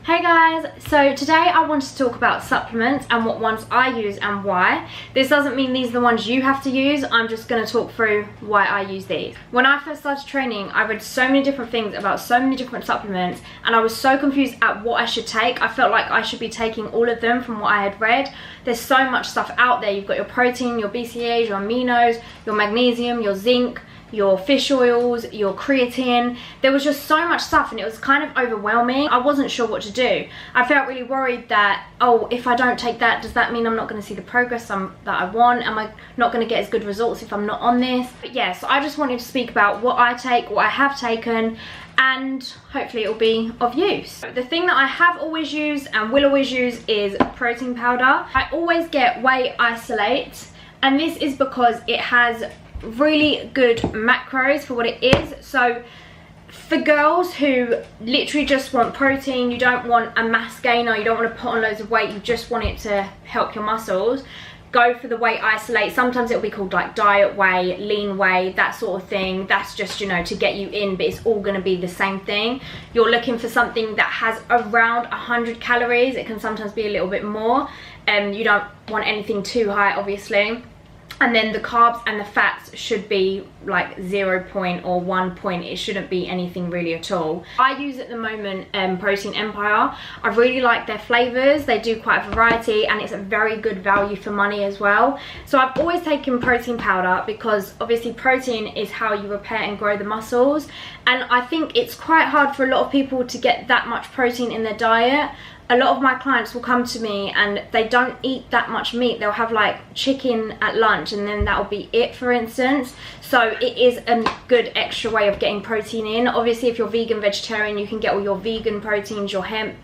Hey guys, so today I wanted to talk about supplements and what ones I use and why. This doesn't mean these are the ones you have to use, I'm just going to talk through why I use these. When I first started training, I read so many different things about so many different supplements and I was so confused at what I should take. I felt like I should be taking all of them from what I had read. There's so much stuff out there. You've got your protein, your BCAAs, your aminos, your magnesium, your zinc, your fish oils, your creatine. There was just so much stuff and it was kind of overwhelming. I wasn't sure what to do. I felt really worried that, oh, if I don't take that, does that mean I'm not going to see the progress that I want? Am I not going to get as good results if I'm not on this? But yeah, so I just wanted to speak about what I take, what I have taken, and hopefully it'll be of use. The thing that I have always used and will always use is protein powder. I always get whey isolate, and this is because it has really good macros for what it is. So for girls who literally just want protein, you don't want a mass gainer, you don't want to put on loads of weight, you just want it to help your muscles, go for the whey isolate. Sometimes it'll be called like diet whey, lean whey, that sort of thing. That's just, you know, to get you in, but it's all going to be the same thing. You're looking for something that has around 100 calories. It can sometimes be a little bit more, and you don't want anything too high, obviously. And then the carbs and the fats should be like 0 point or 1 point. It shouldn't be anything really at all. I use at the moment Protein Empire. I really like their flavors. They do quite a variety and it's a very good value for money as well. So I've always taken protein powder because obviously protein is how you repair and grow the muscles. And I think it's quite hard for a lot of people to get that much protein in their diet. A lot of my clients will come to me and they don't eat that much meat. They'll have like chicken at lunch and then that'll be it, for instance. So it is a good extra way of getting protein in. Obviously, if you're vegan, vegetarian, you can get all your vegan proteins, your hemp,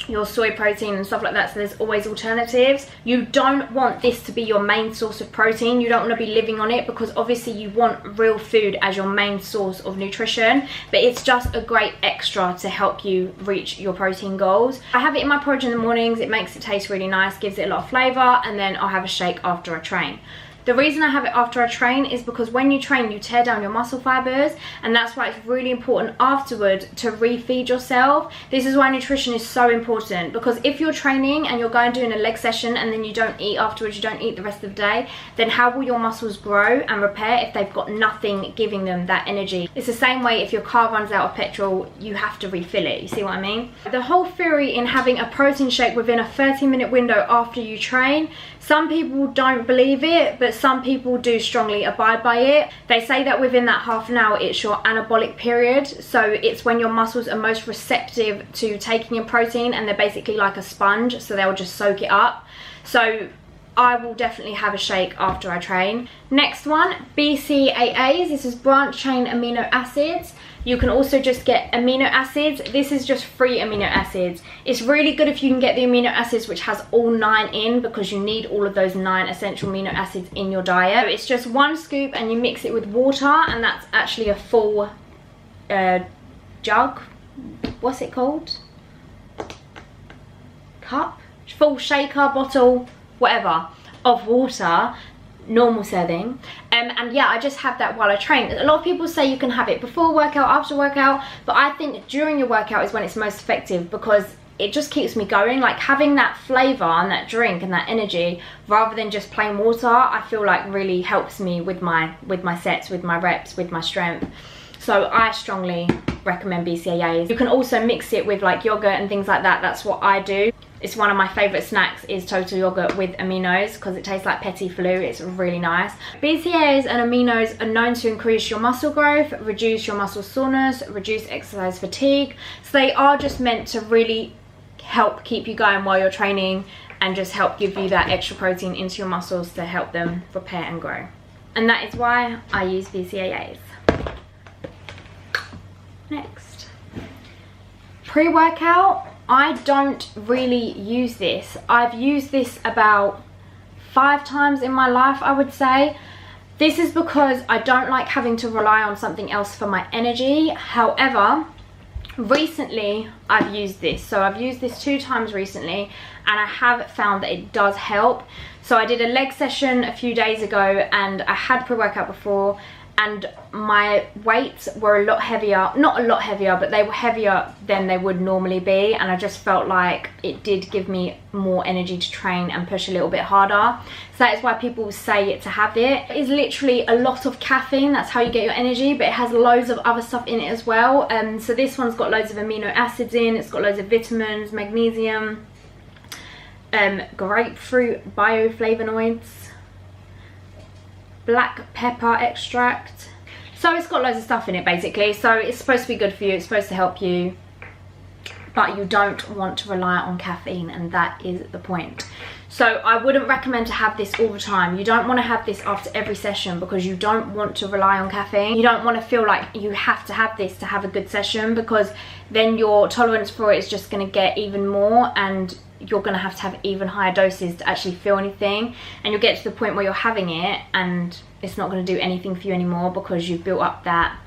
your soy protein and stuff like that, so there's always alternatives. You don't want this to be your main source of protein. You don't want to be living on it because obviously you want real food as your main source of nutrition, but it's just a great extra to help you reach your protein goals. I have it in my porridge in the mornings. It makes it taste really nice, gives it a lot of flavor, and then I'll have a shake after I train. The reason I have it after I train is because when you train, you tear down your muscle fibers, and that's why it's really important afterward to refeed yourself. This is why nutrition is so important, because if you're training and you're going doing a leg session and then you don't eat afterwards, you don't eat the rest of the day, then how will your muscles grow and repair if they've got nothing giving them that energy? It's the same way if your car runs out of petrol, you have to refill it. You see what I mean? The whole theory in having a protein shake within a 30-minute window after you train, some people don't believe it, but some people do strongly abide by it. They say that within that half an hour, it's your anabolic period. So it's when your muscles are most receptive to taking in protein, and they're basically like a sponge, so they'll just soak it up. So I will definitely have a shake after I train. Next one, BCAAs. This is branched chain amino acids. You can also just get amino acids. This is just free amino acids. It's really good if you can get the amino acids which has all 9 in, because you need all of those 9 essential amino acids in your diet. So it's just 1 scoop and you mix it with water, and that's actually a full jug. What's it called? Cup? Full shaker, bottle, whatever, of water. Normal serving, and yeah, I just have that while I train. A lot of people say you can have it before workout, after workout, but I think during your workout is when it's most effective, because it just keeps me going. Like having that flavor and that drink and that energy rather than just plain water, I feel like really helps me with my sets, with my reps, with my strength. So I strongly recommend BCAAs. You can also mix it with like yogurt and things like that. That's what I do. It's one of my favorite snacks is total yogurt with aminos, because it tastes like petit flu. It's really nice. BCAAs and aminos are known to increase your muscle growth, reduce your muscle soreness, reduce exercise fatigue. So they are just meant to really help keep you going while you're training and just help give you that extra protein into your muscles to help them repair and grow. And that is why I use BCAAs. Next, pre-workout. I don't really use this. I've used this about 5 times in my life, I would say. This is because I don't like having to rely on something else for my energy. However, recently I've used this. So I've used this 2 times recently, and I have found that it does help. So I did a leg session a few days ago and I had pre-workout before, and my weights were a lot heavier, not a lot heavier, but they were heavier than they would normally be, and I just felt like it did give me more energy to train and push a little bit harder. So that is why people say to have it. It is literally a lot of caffeine, that's how you get your energy, but it has loads of other stuff in it as well. So this one's got loads of amino acids in, it's got loads of vitamins, magnesium, grapefruit bioflavonoids, black pepper extract. So it's got loads of stuff in it basically. So it's supposed to be good for you, it's supposed to help you, but you don't want to rely on caffeine, and that is the point. So I wouldn't recommend to have this all the time. You don't want to have this after every session because you don't want to rely on caffeine. You don't want to feel like you have to have this to have a good session, because then your tolerance for it is just going to get even more, and you're going to have even higher doses to actually feel anything, and you'll get to the point where you're having it and it's not going to do anything for you anymore because you've built up that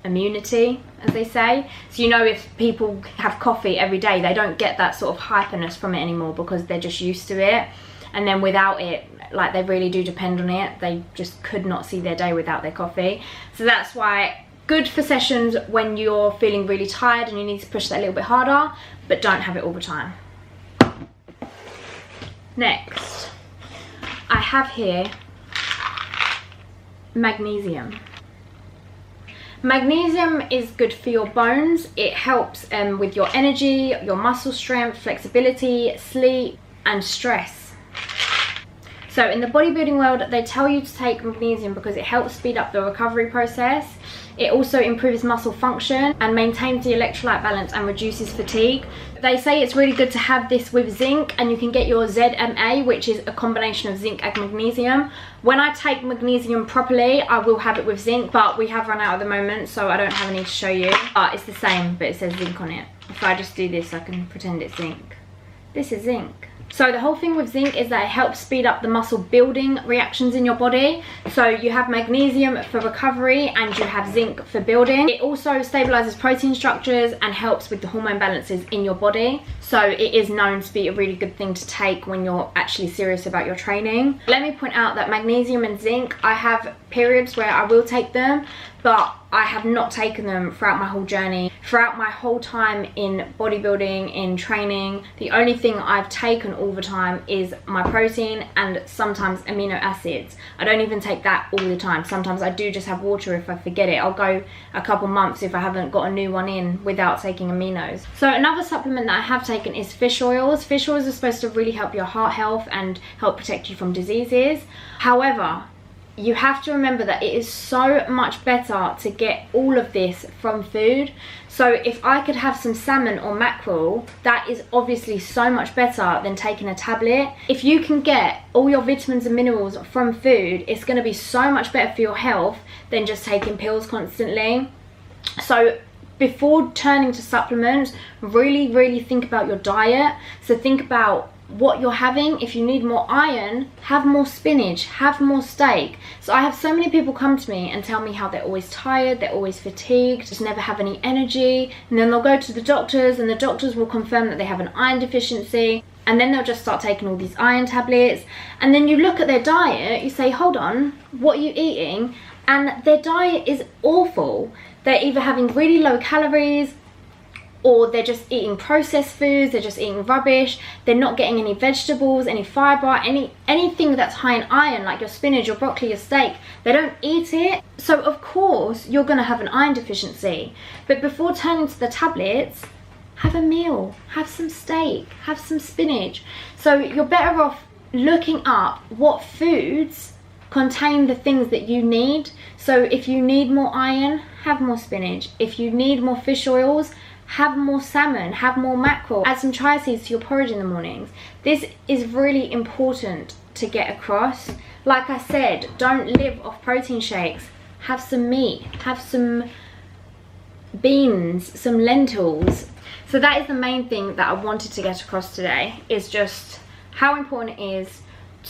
immunity, as they say. So you know, if people have coffee every day, they don't get that sort of hyperness from it anymore because they're just used to it, and then without it, like, they really do depend on it. They just could not see their day without their coffee. So that's why good for sessions when you're feeling really tired and you need to push that a little bit harder, but don't have it all the time. Next, I have here magnesium. Magnesium is good for your bones. It helps with your energy, your muscle strength, flexibility, sleep, and stress. So in the bodybuilding world, they tell you to take magnesium because it helps speed up the recovery process. It also improves muscle function and maintains the electrolyte balance and reduces fatigue. They say it's really good to have this with zinc, and you can get your ZMA, which is a combination of zinc and magnesium. When I take magnesium properly, I will have it with zinc, but we have run out at the moment, so I don't have any to show you. But it's the same, but it says zinc on it. If I just do this, I can pretend it's zinc. This is zinc. So the whole thing with zinc is that it helps speed up the muscle building reactions in your body. So you have magnesium for recovery and you have zinc for building. It also stabilizes protein structures and helps with the hormone balances in your body. So it is known to be a really good thing to take when you're actually serious about your training. Let me point out that magnesium and zinc, I have periods where I will take them, but I have not taken them throughout my whole journey. Throughout my whole time in bodybuilding, in training, the only thing I've taken all the time is my protein and sometimes amino acids. I don't even take that all the time. Sometimes I do just have water if I forget it. I'll go a couple months if I haven't got a new one in without taking aminos. So another supplement that I have taken is fish oils. Fish oils are supposed to really help your heart health and help protect you from diseases. However, you have to remember that it is so much better to get all of this from food. So if I could have some salmon or mackerel, that is obviously so much better than taking a tablet. If you can get all your vitamins and minerals from food, it's going to be so much better for your health than just taking pills constantly. So before turning to supplements, really think about your diet. So think about what you're having. If you need more iron, have more spinach, have more steak. So I have so many people come to me and tell me how they're always tired, they're always fatigued, just never have any energy, and then they'll go to the doctors and the doctors will confirm that they have an iron deficiency, and then they'll just start taking all these iron tablets, and then you look at their diet, you say, hold on, what are you eating? And their diet is awful. They're either having really low calories, or they're just eating processed foods, they're just eating rubbish, they're not getting any vegetables, any fibre, anything that's high in iron, like your spinach, your broccoli, your steak, they don't eat it. So of course you're gonna have an iron deficiency. But before turning to the tablets, have a meal, have some steak, have some spinach. So you're better off looking up what foods contain the things that you need. So if you need more iron, have more spinach. If you need more fish oils, have more salmon, have more mackerel, add some chia seeds to your porridge in the mornings. This is really important to get across. Like I said, don't live off protein shakes. Have some meat, have some beans, some lentils. So that is the main thing that I wanted to get across today, is just how important it is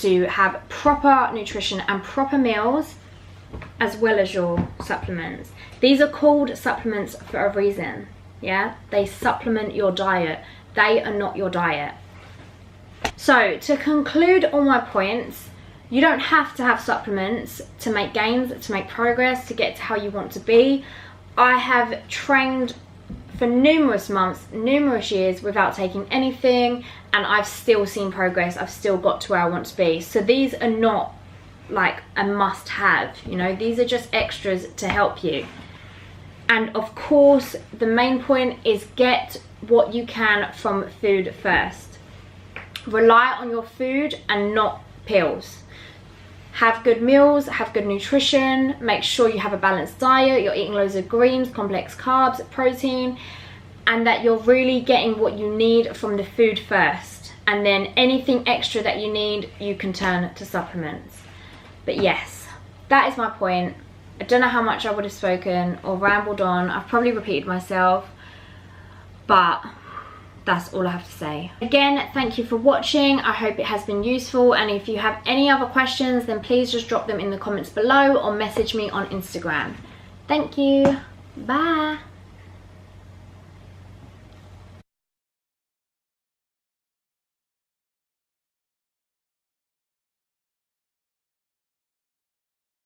to have proper nutrition and proper meals, as well as your supplements. These are called supplements for a reason. Yeah, they supplement your diet. They are not your diet. So to conclude all my points, You don't have to have supplements to make gains, to make progress, to get to how you want to be. I have trained for numerous months, numerous years without taking anything, and I've still seen progress. I've still got to where I want to be. So these are not like a must have, you know, these are just extras to help you. And of course, the main point is get what you can from food first. Rely on your food and not pills. Have good meals, have good nutrition, make sure you have a balanced diet, you're eating loads of greens, complex carbs, protein, and that you're really getting what you need from the food first. And then anything extra that you need, you can turn to supplements. But yes, that is my point. I don't know how much I would have spoken or rambled on. I've probably repeated myself, but that's all I have to say. Again, thank you for watching. I hope it has been useful, and if you have any other questions, then please just drop them in the comments below or message me on Instagram. Thank you. Bye.